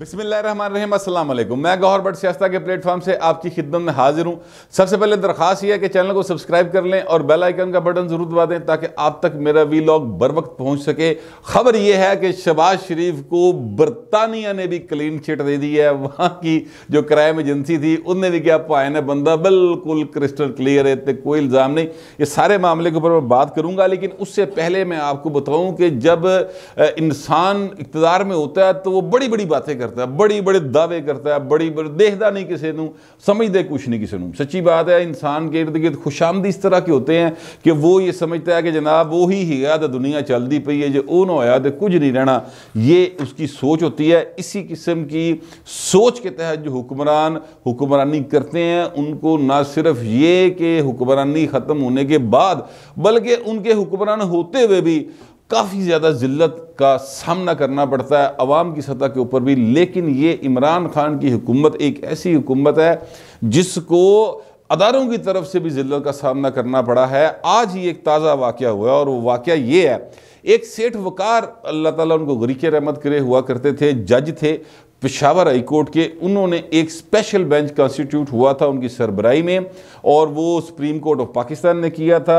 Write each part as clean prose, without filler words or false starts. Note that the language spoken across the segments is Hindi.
बिस्मिल्लाहिर्रहमानिर्रहीम, अस्सलाम वालेकुम। मैं गौहर भट्ट सियासत के प्लेटफॉर्म से आपकी खिदमत में हाजिर हूँ। सबसे पहले दरख्वास्त यह है कि चैनल को सब्सक्राइब कर लें और बेल आइकन का बटन ज़रूर दबा दें ताकि आप तक मेरा वीलॉग बर वक्त पहुँच सके। खबर यह है कि शहबाज शरीफ को बरतानिया ने भी क्लीन चिट दे दी है। वहाँ की जो क्राइम एजेंसी थी उनने भी क्या पाया है, बंदा बिल्कुल क्रिस्टल क्लियर है, कोई इल्ज़ाम नहीं। ये सारे मामले के ऊपर मैं बात करूँगा, लेकिन उससे पहले मैं आपको बताऊँ कि जब इंसान इक़्तिदार में होता है तो वो बड़ी बड़ी बातें करता है, बड़ी बड़े दावे करता है, बड़ी बड़ी देखता नहीं किसी नू, समझते कुछ नहीं किसी नू। सच्ची बात है, इंसान के इर्द गिर्द खुशामदी इस तरह के होते हैं कि वो ये समझता है कि जनाब वो ही है तो दुनिया चलती पई है, जो वो ना होया तो कुछ नहीं रहना। ये उसकी सोच होती है। इसी किस्म की सोच के तहत जो हुक्मरान हुक्मरानी करते हैं उनको ना सिर्फ ये कि हुक्मरानी ख़त्म होने के बाद बल्कि उनके हुक्मरान होते हुए भी काफ़ी ज़्यादा ज़िल्लत का सामना करना पड़ता है अवाम की सतह के ऊपर भी। लेकिन ये इमरान खान की हुकूमत एक ऐसी हुकूमत है जिसको अदारों की तरफ से भी ज़िल्लत का सामना करना पड़ा है। आज ही एक ताज़ा वाक़या हुआ और वो वाक़या ये है, एक सेठ वकार, अल्लाह ताला उनको गरीक़े रहमत करे, हुआ करते थे, जज थे पेशावर हाई कोर्ट के। उन्होंने एक स्पेशल बेंच कॉन्स्टिट्यूट हुआ था उनकी सरबराही में और वो सुप्रीम कोर्ट ऑफ पाकिस्तान ने किया था।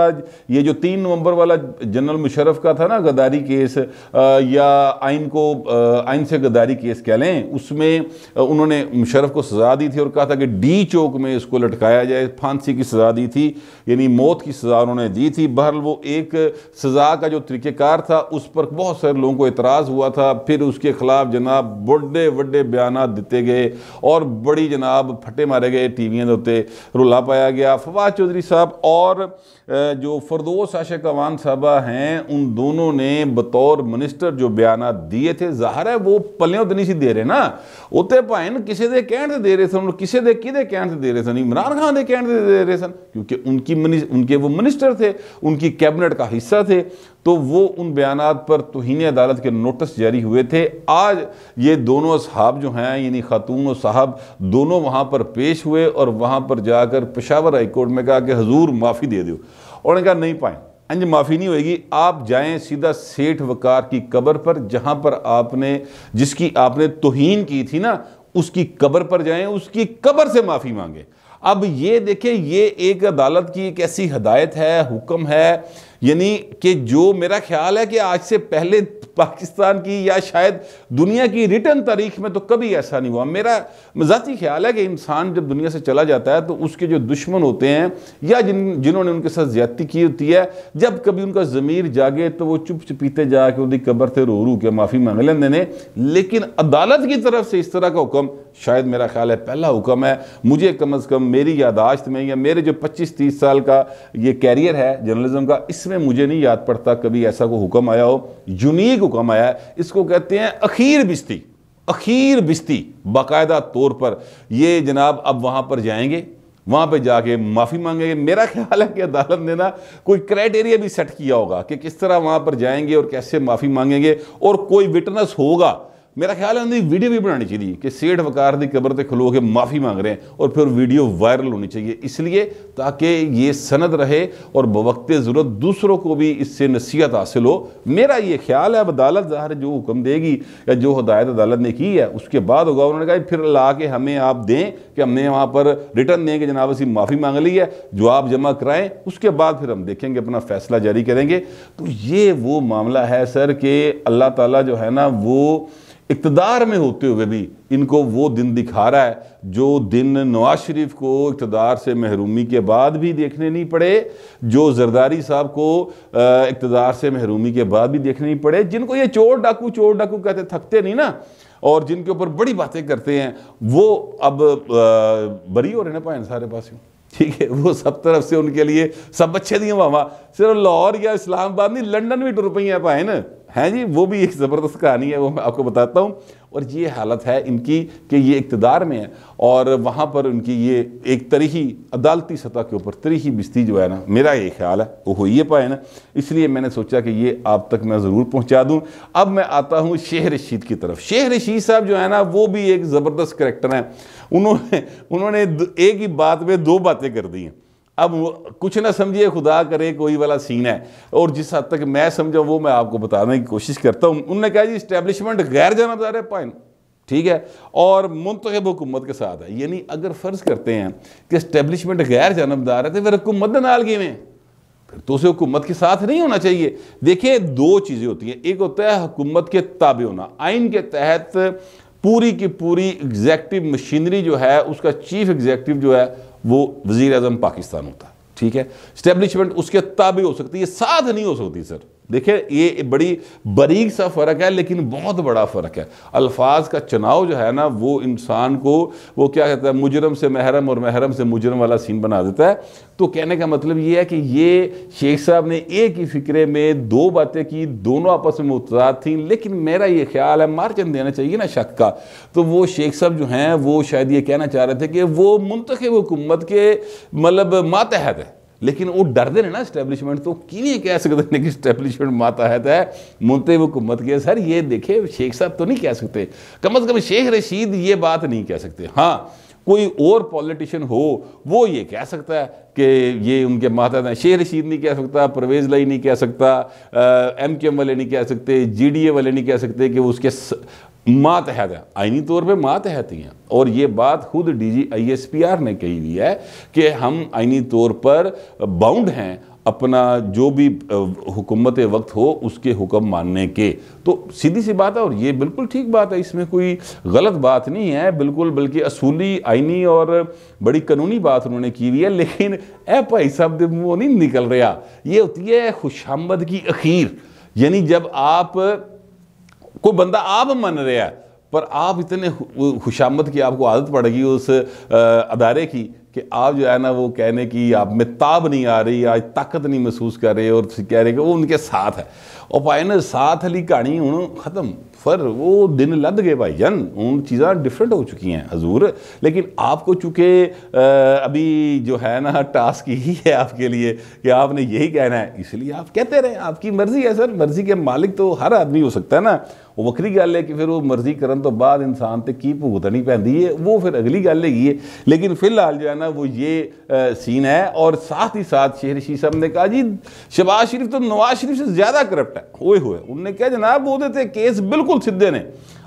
ये जो 3 नवंबर वाला जनरल मुशर्रफ का था ना गद्दारी केस, या आइन से गद्दारी केस कह लें, उसमें उन्होंने मुशर्रफ को सज़ा दी थी और कहा था कि डी चौक में इसको लटकाया जाए, फांसी की सज़ा दी थी, यानी मौत की सज़ा उन्होंने दी थी। बहरहाल वो एक सज़ा का जो तरीक़ेकार था उस पर बहुत सारे लोगों को एतराज़ हुआ था। फिर उसके खिलाफ जनाब बड़े बड़े बयानात दिते गए और बड़ी जनाब फटे मारे गए, टीवियों के उत्ते रुला पाया गया। फवाद चौधरी साहब और जो फरदौस आशिक अवान साहबा हैं, उन दोनों ने बतौर मिनिस्टर जो बयानात दिए थे, ज़ाहिर है वो पल्यों तो नहीं सी दे रहे ना, उत्ते भाएं किसी दे कहण से दे रहे सन, किसी दे किदे कहण से दे रहे सन, इमरान खान दे कहण से दे रहे सन, क्योंकि उनके वो मिनिस्टर थे, उनकी कैबिनेट का हिस्सा थे। तो वो उन बयानात पर तौहीन अदालत के नोटिस जारी हुए थे। आज ये दोनों असहाब जो हैं, यानी खातून और साहब, दोनों वहाँ पर पेश हुए और वहाँ पर जाकर पेशावर हाई कोर्ट में कहा कि हजूर माफ़ी दे दो। उन्होंने कहा नहीं पाएँ, अंज माफ़ी नहीं होएगी, आप जाएं सीधा सेठ वकार की कब्र पर, जहाँ पर आपने जिसकी आपने तौहीन की थी ना, उसकी कब्र पर जाएं, उसकी कब्र से माफ़ी मांगे। अब ये देखें, ये एक अदालत की एक ऐसी हदायत है, हुक्म है, यानी कि जो मेरा ख्याल है कि आज से पहले पाकिस्तान की या शायद दुनिया की रिटर्न तारीख में तो कभी ऐसा नहीं हुआ। मेरा ज़ाती ख्याल है कि इंसान जब दुनिया से चला जाता है तो उसके जो दुश्मन होते हैं या जिन्होंने उनके साथ ज़्यादती की होती है, जब कभी उनका ज़मीर जागे तो वो चुप चुपीते जाके उनकी कब्र से रो के माफ़ी मांग लेंदे ने। लेकिन अदालत की तरफ से इस तरह का हुक्म शायद मेरा ख्याल है पहला हुक्म है। मुझे कम अज़ कम मेरी यादाश्त में या मेरे जो 25-30 साल का ये कैरियर है जर्नलिज्म का, इसमें मुझे नहीं याद पड़ता कभी ऐसा कोई हुक्म आया हो। यूनिक हुक्म आया है, इसको कहते हैं अखीर बिस्ती। अखीर बिस्ती बाकायदा तौर पर ये जनाब अब वहाँ पर जाएंगे, वहाँ पे जाके माफ़ी मांगेंगे। मेरा ख्याल है कि अदालत ने ना कोई क्राइटेरिया भी सेट किया होगा कि किस तरह वहाँ पर जाएंगे और कैसे माफ़ी मांगेंगे, और कोई विटनेस होगा। मेरा ख्याल है उन्हें वीडियो भी बनानी चाहिए कि सेठ वकार की कब्र से खलो के माफ़ी मांग रहे हैं, और फिर वीडियो वायरल होनी चाहिए, इसलिए ताकि ये सनद रहे और बवक्त ज़रूरत दूसरों को भी इससे नसीहत हासिल हो। मेरा ये ख्याल है। अब अदालत ज़ाहिर जो हुक्म देगी या जो हदायत अदालत ने की है उसके बाद होगा। उन्होंने कहा फिर ला के हमें आप दें कि हमने वहाँ पर रिटर्न दें कि जनाब असी माफ़ी मांग ली है, जवाब जमा कराएँ, उसके बाद फिर हम देखेंगे, अपना फैसला जारी करेंगे। तो ये वो मामला है सर कि अल्लाह ताला जो है ना वो इक़्तिदार में होते हुए भी इनको वो दिन दिखा रहा है जो दिन नवाज शरीफ को इक़्तिदार से महरूमी के बाद भी देखने नहीं पड़े, जो जरदारी साहब को इक़्तिदार से महरूमी के बाद भी देखने नहीं पड़े, जिनको ये चोर डाकू कहते थकते नहीं ना, और जिनके ऊपर बड़ी बातें करते हैं, वो अब बरी हो रहे ना पाए सारे पास। ठीक है, वो सब तरफ से उनके लिए सब अच्छे दिए वाह। सिर्फ लाहौर या इस्लामाबाद नहीं, लंदन भी टुर पई है पाए न, है जी। वो भी एक ज़बरदस्त कहानी है, वो मैं आपको बताता हूँ। और ये हालत है इनकी कि ये इक़्तिदार में है और वहाँ पर उनकी ये एक तरीही अदालती सतह के ऊपर तरीही बिस्ती जो है ना, मेरा ये ख्याल है वो हो ही पाए ना, इसलिए मैंने सोचा कि ये आप तक मैं ज़रूर पहुँचा दूँ। अब मैं आता हूँ शेख रशीद की तरफ। शेख रशीद साहब जो है ना वो भी एक ज़बरदस्त करैक्टर हैं। उन्होंने एक ही बात में 2 बातें कर दी हैं। अब कुछ ना समझिए, खुदा करे कोई वाला सीन है, और जिस हद तक मैं समझा वो मैं आपको बताने की कोशिश करता हूँ। उन्होंने कहा जी इस्टेब्लिशमेंट गैर जानबदार है पाइन। ठीक है, और मुंतखब हुकूमत के साथ है। यानी अगर फ़र्ज़ करते हैं कि इस्टेबलिशमेंट गैर जानबदार है तो फिर हुकूमत दे नाल किवें, फिर तो उसे हुकूमत के साथ नहीं होना चाहिए। देखिए दो चीज़ें होती हैं, एक होता है हुकूमत के ताबे होना, आइन के तहत पूरी की पूरी एग्जेक्टिव मशीनरी जो है उसका चीफ एग्जेक्टिव जो है वो वज़ीर आज़म पाकिस्तान होता है, ठीक है। इस्टेबलिशमेंट उसके ताबे हो सकती है, साथ नहीं हो सकती। सर देखिए ये बड़ी बारीक सा फ़र्क है, लेकिन बहुत बड़ा फ़र्क है। अल्फाज का चुनाव जो है ना वो इंसान को वो क्या कहता है, मुजरम से महरम और महरम से मुजरम वाला सीन बना देता है। तो कहने का मतलब ये है कि ये शेख साहब ने एक ही फ़िक्रे में दो बातें की, दोनों आपस में मुतज़ाद थी, लेकिन मेरा ये ख्याल है मार्जिन देना चाहिए ना शक का। तो वो शेख साहब जो हैं वो शायद ये कहना चाह रहे थे कि वो मुंतखब हुकूमत के मतलब मातहत है, लेकिन वो डरते हैं ना इस्टेबलिशमेंट, तो किवें कह सकते हैं कि इस्टेबलिशमेंट मातहत है मुंतखब हुकूमत के। सर ये देखे शेख साहब तो नहीं कह सकते, कम से कम शेख रशीद ये बात नहीं कह सकते। हाँ कोई और पॉलिटिशियन हो वो ये कह सकता है कि ये उनके मातहत हैं। शेख रशीद नहीं कह सकता, परवेज़ लाई नहीं कह सकता, MKM वाले नहीं कह सकते, GDA वाले नहीं कह सकते कि वो उसके मातहत है, आइनी तौर पे मातहत ही हैं। और ये बात खुद DG ISPR ने कही हुई है कि हम आइनी तौर पर बाउंड हैं अपना जो भी हुकूमत वक्त हो उसके हुक्म मानने के। तो सीधी सी बात है और ये बिल्कुल ठीक बात है, इसमें कोई गलत बात नहीं है बिल्कुल, बल्कि असूली आइनी और बड़ी कानूनी बात उन्होंने की हुई है। लेकिन ए भाई साहब वो नहीं निकल रहा, ये होती है खुशामद की अखीर। यानी जब आप कोई बंदा आप मान रहा है पर आप इतने खुशामद की आपको आदत पड़ गई उस अदारे की कि आप जो है ना वो कहने की आप में ताब नहीं आ रही, आज ताकत नहीं महसूस कर रहे और कह रहे कि वो उनके साथ है। और भाई ने साथ वाली कहानी हूँ ख़त्म, फिर वो दिन लद गए भाई जान, उन चीज़ें डिफरेंट हो चुकी हैं हजूर। लेकिन आपको चूँकि अभी जो है ना टास्क यही है आपके लिए कि आपने यही कहना है, इसलिए आप कहते रहे, आपकी मर्जी है सर, मर्जी के मालिक तो हर आदमी हो सकता है ना। वो वक्री गल है कि फिर वो मर्जी करन तो बाद इंसान ते की भुगतनी पैंदी है, वो फिर अगली गल है। लेकिन फिलहाल जो है ना वो ये सीन है। और साथ ही साथ शेख रशीद साहब ने कहा जी शहबाज शरीफ तो नवाज शरीफ से ज़्यादा करप्ट है। ओए होए, उन्होंने कहा जनाब वो देते केस बिल्कुल सीधे ने,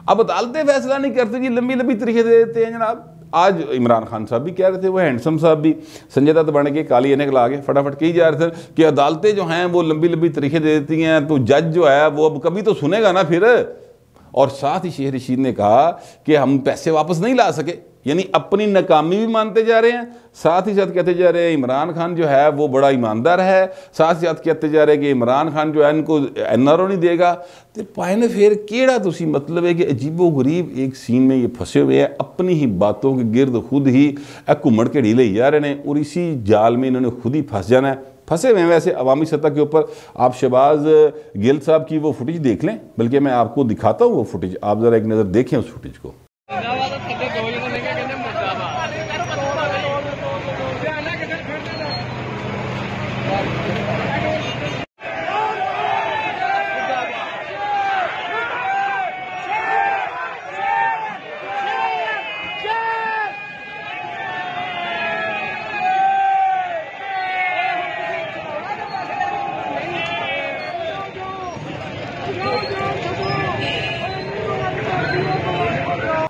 अब अदालतें फैसला नहीं करती जी, लंबी लंबी तरीके दे देते हैं जनाब। आज इमरान खान साहब भी कह रहे थे, वो हैंडसम साहब भी संजय दत्त बन के काली एनक ला के फटाफट कही जा रहे थे कि अदालतें जो हैं वो लंबी लंबी तरीके दे देती हैं, तो जज जो है वो अब कभी तो सुनेगा ना फिर। और साथ ही शेख रशीद ने कहा कि हम पैसे वापस नहीं ला सके, यानी अपनी नाकामी भी मानते जा रहे हैं, साथ ही साथ कहते जा रहे हैं इमरान खान जो है वो बड़ा ईमानदार है, साथ ही साथ कहते जा रहे हैं कि इमरान खान जो है इनको NRO नहीं देगा। तो पाए ने फिर केड़ा तुसी मतलब है कि अजीबो गरीब एक सीन में ये फंसे हुए हैं, अपनी ही बातों के गिर्द खुद ही घूमड़ के ढीले जा रहे हैं और इसी जाल में इन्होंने खुद ही फंस जाना है। फंसे हुए हैं वैसे अवामी सतह के ऊपर। आप शहबाज गिल साहब की वो फुटेज देख लें, बल्कि मैं आपको दिखाता हूँ वो फुटेज, आप ज़रा एक नज़र देखें उस फुटेज को।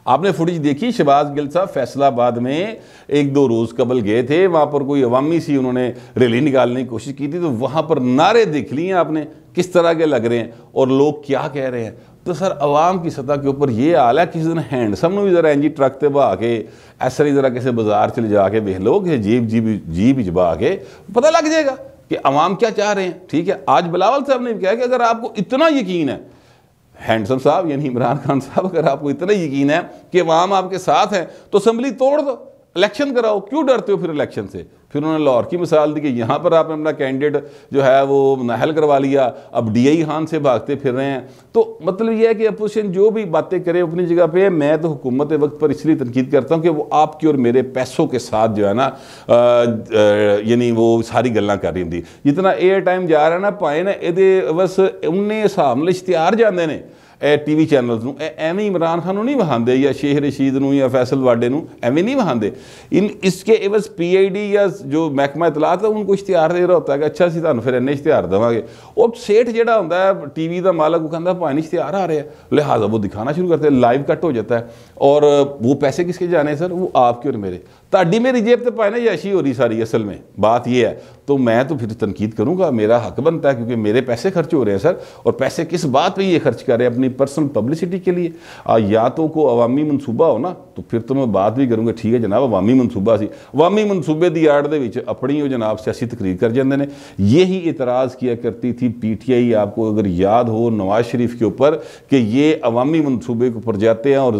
आपने फुटेज देखी, शहबाज गिल साहब फैसलाबाद में एक दो रोज़ कबल गए थे, वहाँ पर कोई अवामी सी उन्होंने रैली निकालने की कोशिश की थी, तो वहाँ पर नारे देख लिए आपने किस तरह के लग रहे हैं और लोग क्या कह रहे हैं। तो सर अवाम की सतह के ऊपर ये हाल है, किसी दिन हैंडसम भी जरा इंजी ट्रक ते बहा के ऐसा ही जरा किसी बाजार चले जाके देख लो कि जीब जबा के पता लग जाएगा कि अवाम क्या चाह रहे हैं। ठीक है, आज बिलावल साहब ने कहा कि अगर आपको इतना यकीन है, हैंडसम साहब यानी इमरान खान साहब, अगर आपको इतना यकीन है कि अवाम आपके साथ है तो असम्बली तोड़ दो, इलेक्शन कराओ, क्यों डरते हो फिर इलेक्शन से। फिर उन्होंने लाहौर की मिसाल दी कि यहाँ पर आपने अपना कैंडिडेट जो है वो नाहल करवा लिया, अब DI खान से भागते फिर रहे हैं। तो मतलब यह है कि अपोजिशन जो भी बातें करे अपनी जगह पे, मैं तो हुकूमत वक्त पर इसलिए तनकीद करता हूँ कि वो आपके और मेरे पैसों के साथ जो है ना यानी वो सारी गल्लां कर रही होंगी। जितना एयर टाइम जा रहा है ना पाए ना ये बस उन्ने हिसाब नाल इश्तिहार जाते हैं, TV ਚੈਨਲਸ ਨੂੰ ਐਵੇਂ इमरान खान ਨੂੰ नहीं ਵਹਾਉਂਦੇ या शेख रशीद ਨੂੰ या फैसल वाडे ਨੂੰ ਐਵੇਂ नहीं ਵਹਾਉਂਦੇ। इसके एवज PID या जो महकमा इतलात है उनको इश्तिहार दे रहा होता है कि अच्छा ਅਸੀਂ ਤੁਹਾਨੂੰ ਫਿਰ ਇੰਨੇ इश्तिहार देवांगे। ਉਹ सेठ ਜਿਹੜਾ ਹੁੰਦਾ है TV का मालक, वो कहता भाई इश्तिहार आ रहे हैं, लिहाजा वो दिखाना शुरू करते हैं, लाइव कट हो जाता है। और वो पैसे किसके जाने सर? वो आपके और मेरे, ताड़ी मेरी जेब तो पाए ना याशी हो रही सारी। असल में बात ये है, तो मैं तो फिर तनकीद करूँगा, मेरा हक बनता है क्योंकि मेरे पैसे खर्च हो रहे हैं सर। और पैसे किस बात पे ये खर्च कर रहे हैं? अपनी पर्सनल पब्लिसिटी के लिए। या तो को अवामी मनसूबा हो ना, तो फिर तो मैं बात भी करूँगा, ठीक है जनाब अवामी मनसूबा सी, अवामी मनसूबे की आड़ के अपनी जनाब सियासी तकरीर कर जाते हैं। यही इतराज़ किया करती थी PTI, आपको अगर याद हो नवाज शरीफ के ऊपर, कि ये अवामी मनसूबे के ऊपर जाते हैं और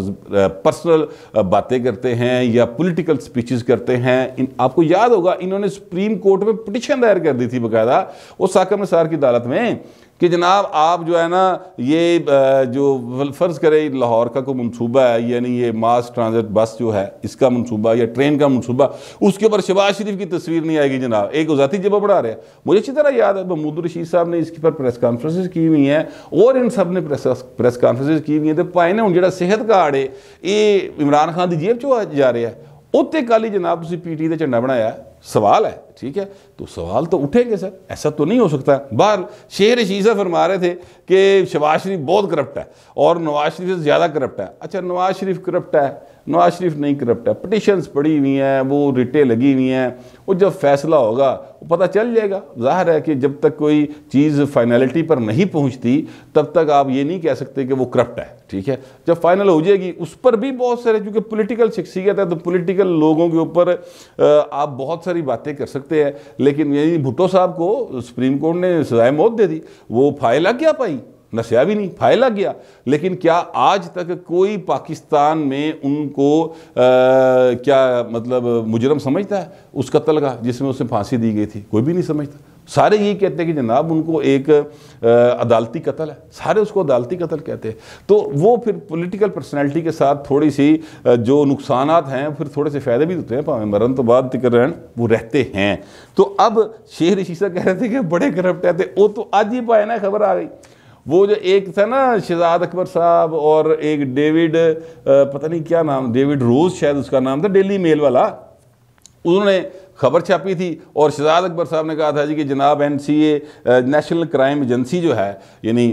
पर्सनल बातें करते हैं या पॉलिटिकल स्पीचेस करते हैं। आपको याद होगा इन्होंने सुप्रीम कोर्ट में पिटिशन दायर कर दी थी बाकायदा वो साकब निसार की अदालत में, कि जनाब आप जो है ना ये जो फ़र्ज़ करें लाहौर का कोई मनसूबा है, यानी ये मास ट्रांजिट बस जो है इसका मनसूबा या ट्रेन का मनसूबा, उसके ऊपर शहबाज शरीफ की तस्वीर नहीं आएगी जनाब, एक वज़ाती जबा बढ़ा रहे हैं। मुझे अच्छी तरह याद है महमूद रशीद साहब ने इसके ऊपर प्रेस कॉन्फ्रेंसिस की हुई हैं और इन सब ने प्रेस कॉन्फ्रेंसिस की हुई हैं। तो पाए ने हूँ जो सेहत कार्ड है ये इमरान खान की जेब चो जा रहा है, उत्ते कल ही जनाब तुसीं PT का झंडा बनाया। सवाल है, ठीक है, तो सवाल तो उठेंगे सर, ऐसा तो नहीं हो सकता। बाहर शेख रशीद साहब फरमा रहे थे कि शहबाज शरीफ बहुत करप्ट है और नवाज शरीफ से ज़्यादा करप्ट है। अच्छा नवाज शरीफ करप्ट है? नवाज शरीफ नहीं करप्ट है। पटिशन्स पड़ी हुई हैं, वो रिटें लगी हुई हैं, वो जब फैसला होगा वो पता चल जाएगा। ज़ाहिर है कि जब तक कोई चीज़ फाइनलिटी पर नहीं पहुंचती तब तक आप ये नहीं कह सकते कि वो करप्ट है, ठीक है। जब फाइनल हो जाएगी उस पर भी बहुत सारे, क्योंकि पॉलिटिकल शख्सियत है तो पॉलिटिकल लोगों के ऊपर आप बहुत सारी बातें कर सकते हैं। लेकिन यही भुट्टो साहब को सुप्रीम कोर्ट ने सजाए मौत दे दी, वो फाइल लग गया, पाई नशा भी नहीं, फाइल लग गया। लेकिन क्या आज तक कोई पाकिस्तान में उनको क्या मतलब मुजरम समझता है उस कत्ल का जिसमें उसे फांसी दी गई थी? कोई भी नहीं समझता। सारे यही कहते हैं कि जनाब उनको एक अदालती कत्ल है, सारे उसको अदालती कत्ल कहते हैं। तो वो फिर पॉलिटिकल पर्सनैलिटी के साथ थोड़ी सी जो नुकसानात हैं, फिर थोड़े से फ़ायदे भी होते हैं, भावें मरन तो बाद तिकर रहन वो रहते हैं। तो अब शेख रशीद साहब कह रहे थे कि बड़े करप्ट है, वो तो आज ही पाए ना खबर आ गई। वो जो एक था ना शहजाद अकबर साहब और एक डेविड पता नहीं क्या नाम, डेविड रोज शायद उसका नाम था, डेली मेल वाला, उन्होंने खबर छापी थी और शहजाद अकबर साहब ने कहा था जी कि जनाब NCA नेशनल क्राइम एजेंसी जो है यानी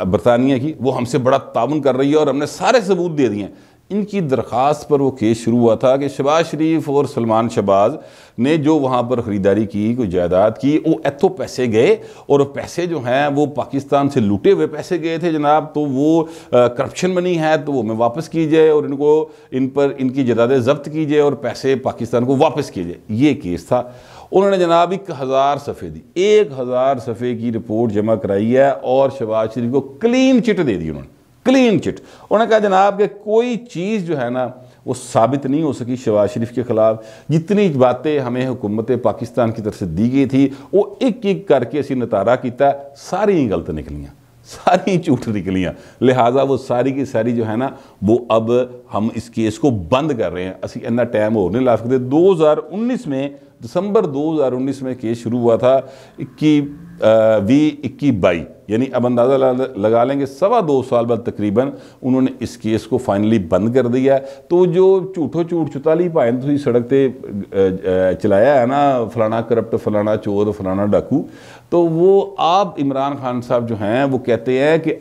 बरतानिया की, वो हमसे बड़ा ताउन कर रही है और हमने सारे सबूत दे दिए हैं। इनकी दरख्वास्त पर वो केस शुरू हुआ था कि शहबाज शरीफ और सलमान शहबाज ने जो वहाँ पर ख़रीदारी की, कोई जायदाद की, वो इतों पैसे गए और पैसे जो हैं वो पाकिस्तान से लूटे हुए पैसे गए थे जनाब। तो वो करप्शन मनी है तो वो हमें वापस की जाए और इनको इन पर इनकी जायदादें जब्त की जाए और पैसे पाकिस्तान को वापस किए जाए, ये केस था। उन्होंने जनाब 1000 सफ़े दी, 1000 सफ़े की रिपोर्ट जमा कराई है और शहबाज शरीफ को क्लीन चिट दे दी उन्होंने, क्लीन चिट। उन्होंने कहा जनाब कि कोई चीज़ जो है ना वो साबित नहीं हो सकी शहबाज शरीफ के ख़िलाफ़। जितनी बातें हमें हुकूमत पाकिस्तान की तरफ से दी गई थी वो एक एक करके असी नतारा किया, सारी ही गलत निकलियाँ, सारी झूठ निकलियाँ। लिहाजा वो सारी की सारी जो है ना वो अब हम इस केस को बंद कर रहे हैं। असी इतना टाइम हो नहीं ला सकते। 2019 में दिसंबर 2019 में केस शुरू हुआ था 21/22, यानी अब अंदाज़ा लगा लेंगे 2.25 साल बाद तकरीबन उन्होंने इस केस को फाइनली बंद कर दिया है। तो जो झूठो झूठ 44 भाई तुम सड़क पर चलाया है ना, फलाना करप्ट, फलाना चोर, फलाना डाकू, तो वो आप इमरान खान साहब जो हैं वो कहते हैं कि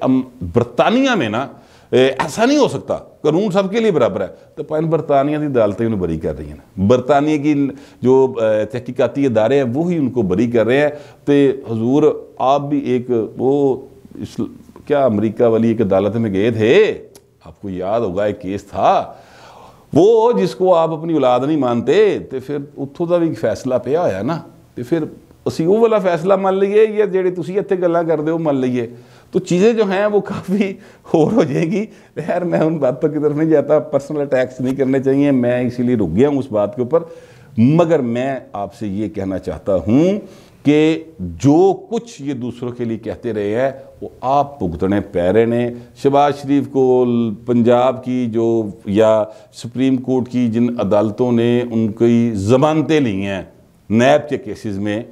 बरतानिया में ना ऐसा नहीं हो सकता, कानून सबके लिए बराबर है। तो पाइन बरतानिया की अदालतें उन्हें बरी कर रही हैं ना, बरतानिया की जो तहकीकाती इदारे हैं वो ही उनको बरी कर रहे हैं। तो हजूर आप भी एक वो क्या अमेरिका वाली एक अदालत में गए थे, आपको याद होगा एक केस था वो जिसको आप अपनी औलाद नहीं मानते, तो फिर उत्थों का भी फैसला पिया होया ना, तो फिर असी वो वाला फैसला मान लीए या जेड़ी तुसी इत्थे गल्लां करदे हो मान लीए, तो चीज़ें जो हैं वो काफ़ी और हो जाएगी। खैर मैं उन बातों की तरफ नहीं जाता, पर्सनल अटैक्स नहीं करने चाहिए, मैं इसीलिए रुक गया हूँ उस बात के ऊपर। मगर मैं आपसे ये कहना चाहता हूँ कि जो कुछ ये दूसरों के लिए कहते रहे हैं वो आप भुगतने पै रहे ने। शहबाज शरीफ को पंजाब की जो या सुप्रीम कोर्ट की जिन अदालतों ने उनकी ज़मानतें ली हैं नैब के केसेस में,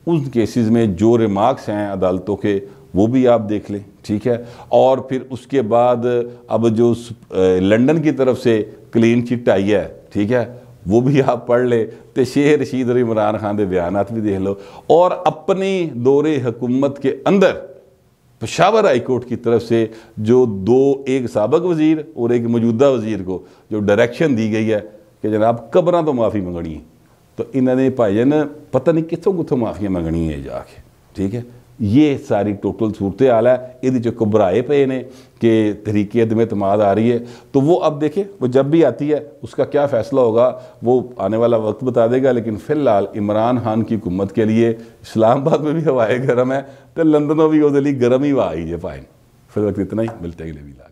उन केसेस में जो रिमार्क्स हैं अदालतों के वो भी आप देख लें। ठीक है। और फिर उसके बाद अब जो लंदन की तरफ से क्लीन चिट आई है, ठीक है, वो भी आप पढ़ ले, तो शेख रशीद और इमरान खान के बयानात भी देख लो। और अपनी दौरे हुकूमत के अंदर पेशावर हाई कोर्ट की तरफ से जो एक साबिक वजीर और एक मौजूदा वजीर को जो डायरेक्शन दी गई है कि जनाब कबरों तो माफ़ी मंगनी है, तो इन्होंने भाईजान पता नहीं कितों कितों माफ़ियाँ मंगनी है जाके, ठीक है। ये सारी टोटल सूरत हाल है। ये जो घबराए पे ने कि तहरीक अदम एतमाद आ रही है, तो वो अब देखें, वो जब भी आती है उसका क्या फ़ैसला होगा वो आने वाला वक्त बता देगा। लेकिन फ़िलहाल इमरान खान की हुकूमत के लिए इस्लामाबाद में भी हवाएं गर्म है, तो लंदनों भी वो गर्म ही हवा आई है पाए। फिर वक्त इतना ही, मिलते हैं अगले वीडियो।